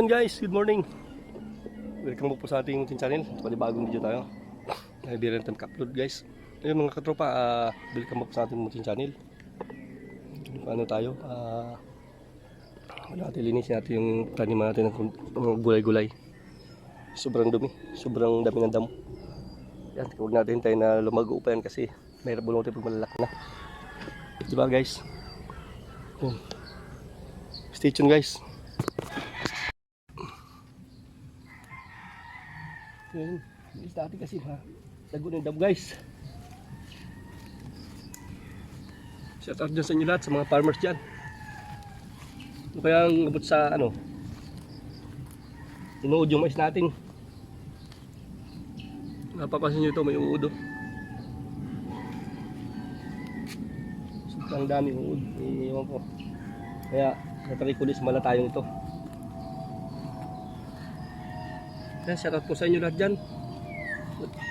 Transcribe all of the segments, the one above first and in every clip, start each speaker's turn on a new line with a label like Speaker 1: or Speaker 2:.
Speaker 1: Ayun guys, good morning. Welcome po sa ating munting channel. Bagong video tayo. Naibiran time ka-upload guys. Ayun mga katropa, welcome po sa ating munting channel. Ano tayo? Natin linisin natin yung taniman natin ng gulay-gulay. Sobrang dumi, sobrang dami ng damo. Yan, huwag natin tayo na lumago pa yan kasi mahirap bunutin pag malalaki na. Diba guys? Stay tuned guys. Yun, bilis natin kasi lago ng damo guys. Shout out dyan sa inyo lahat, sa mga farmers dyan. Ano kaya ang abot sa inuod yung mais natin. Napapansin nyo ito, may uod oh. Sobrang dami uod, iiwan ko. Kaya natarikulis mala tayong ito. Kaya shout out po sa inyo lahat dyan.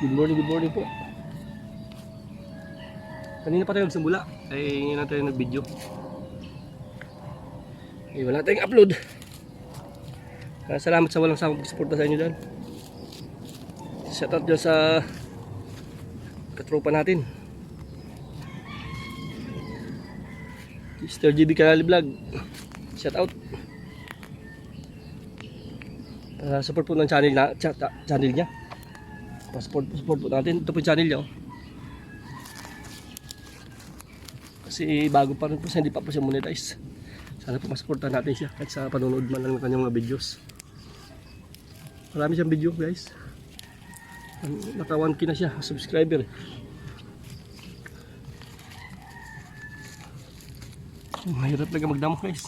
Speaker 1: Good morning po. Kanina pa tayo nagsimula, ay ngayon na tayo nag-video. Ay wala tayong upload. Salamat sa walang samang pagsuporta sa inyo dyan. Shout out dyan sa katropa natin, Mr. GB Canali Vlog. Shout out. Support po ng channel niya. Support po natin. Ito po yung channel niya oh. Kasi bago pa rin po siya, hindi pa po siya monetize. Sana po masuportahan natin siya kahit sa panonood man lang ng kanyang mga videos. Marami siyang video guys. Naka 1K na siya subscriber. Mahirap talaga magdamo guys.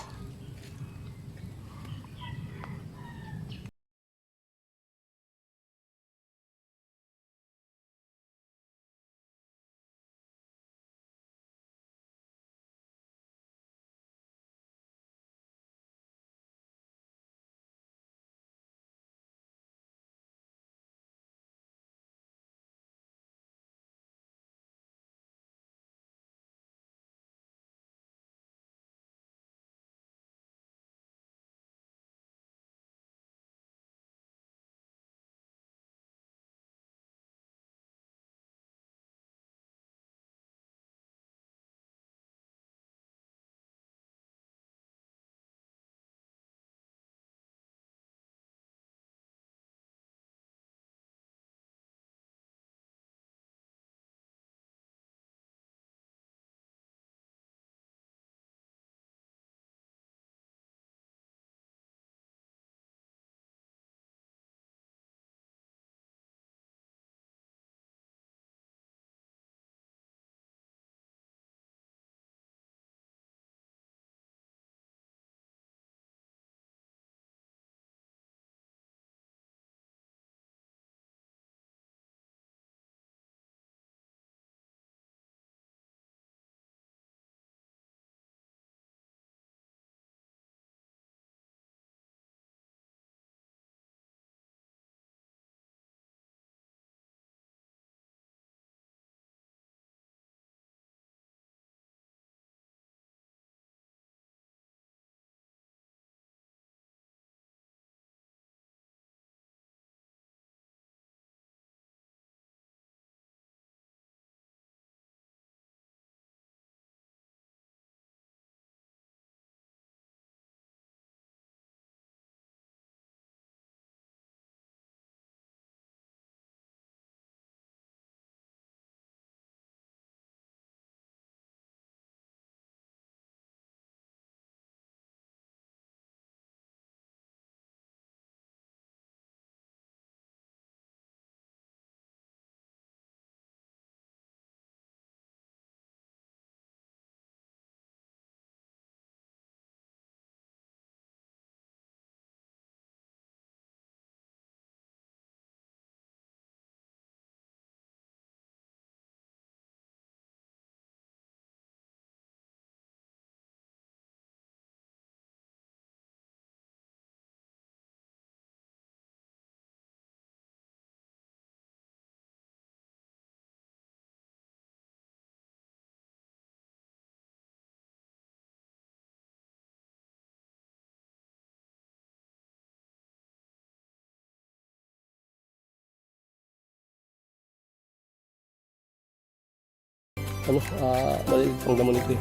Speaker 1: maliit pang damo nito eh.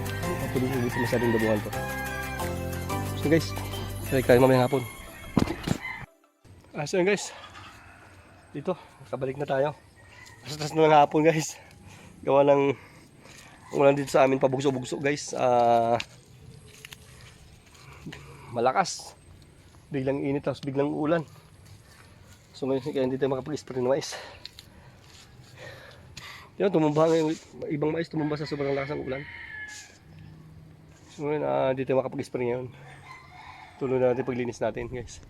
Speaker 1: Hindi ko masyadong damuhan to. So guys, try kayo mamayang hapon. So yun guys, dito, kabalik na tayo. Tas na ng hapon guys. Gawa ng ulan dito sa amin, pabugso-bugso guys. Malakas. Biglang init tapos biglang ulan. So ngayon kaya hindi tayo makapag-spray ng mais. Yan, tumumba ngayon, ibang mais tumumba sa sobrang lakas ng ulan. So ngayon, hindi tayo makapag-spray ngayon. Tuloy na natin paglinis natin guys.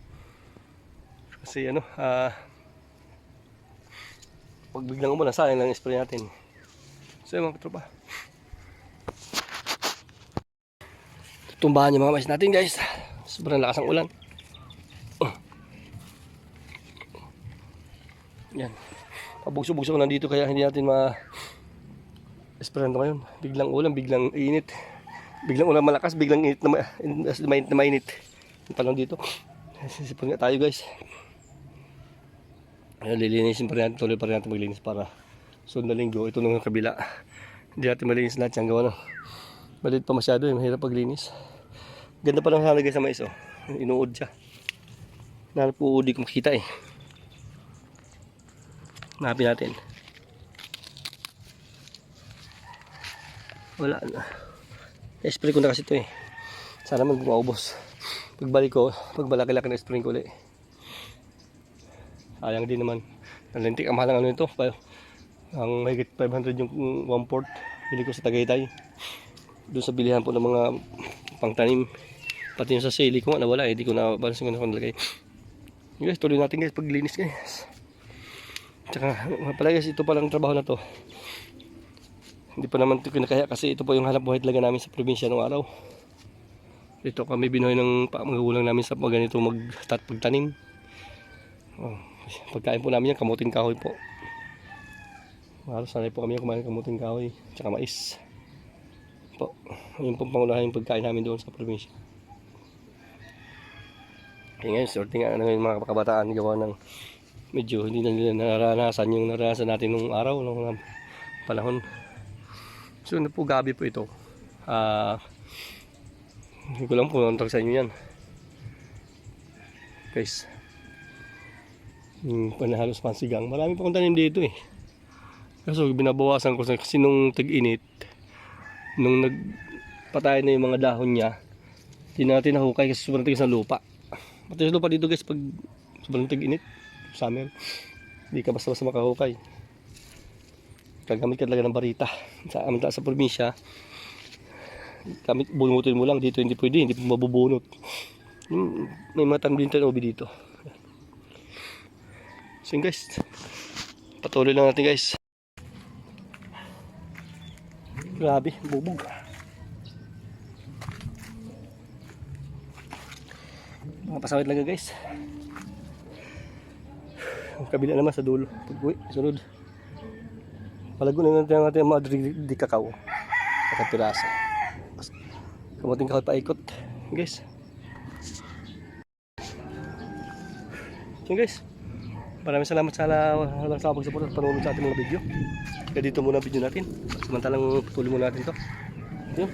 Speaker 1: Kasi pag biglang umulan, sayang lang spray natin. So yun mga katropa, tumbahan yung mga mais natin guys. Sobrang lakas ng ulan. Yan, pabugso-bugso ko nandito kaya hindi natin ma-sprayan ito ngayon. Biglang ulan, biglang init. Biglang ulan malakas, biglang init na mainit. Yung panahon dito. Sisipon nga tayo guys. Ayun, lilinisin pa rin natin, tuloy pa rin natin maglinis para sunod na linggo. Ito nung kabila. Hindi natin malinis lahat yung gawa. Malit pa masyado, mahirap paglinis. Ganda pa lang sana guys sa mais oh. Inuod siya. Nahanap po di ko makita eh. Hanapin natin. Wala na. I-spray ko na kasi ito eh. Sana mag-maubos. Pagbalik ko, pagbalaki-laki na spray ko ulit. Sayang din naman. Nalintik ang mahal ng ano ito. Ang mahigit 500 yung 1/4. Bili ko sa Tagaytay. Doon sa bilihan po ng mga pangtanim. Pati yung sa sili ko nga nawala eh. Di ko na balas ko na nalagay. Guys, tuloy natin guys paglinis guys. Tsaka pala guys, ito palang trabaho na to. Hindi pa naman ito kinakaya kasi ito po yung hanap buhay talaga namin sa probinsya noong araw. Ito kami binuhay ng magulang namin sa ganito pagtanim. Pagkain po namin yan, kamuting kahoy po. Halos sanay po kami yung kumain kamuting kahoy tsaka mais po. Yun po pangunahan yung pagkain namin doon sa probinsya. Kaya ngayon, sorting nga ng mga kabataan gawa ng medyo hindi na nila naranasan yung naranasan natin nung araw, nung panahon. So na po gabi po ito. Hindi ko lang po nantag sa inyo yan guys. Yung panahalos pansigang, marami pa akong tanim dito eh. Kaso binabawasan ko kasi nung tag-init, nung nagpatay na yung mga dahon niya, hindi natin nahukay kasi sobrang tigas ng lupa. Pati sa lupa dito guys, pag sobrang tag-init summer, hindi ka basta-basta makahukay. Gagamit ka talaga ng barita. Sa probinsya, gamit bunutin mo lang. Dito hindi pwede, hindi mo mabubunot. May mga tanim din tayo dito. So guys, patuloy lang natin guys. Grabe, bubog. Mga pasawit lang guys. Ang kabila naman sa dulo. Pag-uwi, sunod. Palago na natin ang mga di kakao. At piraso. Kamuting kahoy paikot. Guys. So guys. Maraming salamat sa pagsuporta at panonood sa ating mga video. Kaya dito muna ang video natin. Samantalang patuloy muna natin to. Yun.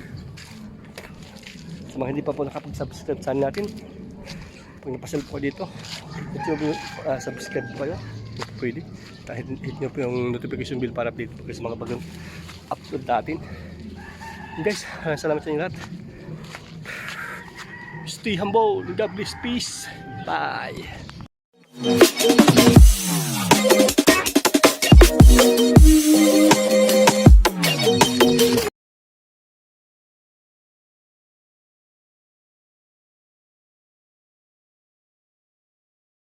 Speaker 1: Sa mga hindi pa po nakapag-subscribe sa natin, pag napasal po dito, hit nyo po subscribe po kayo. Pwede. Hit nyo po yung notification bell para update po kayo sa mga bagong upload natin. Guys, salamat sa inyo lahat. Stay humble. God bless. Peace. Bye.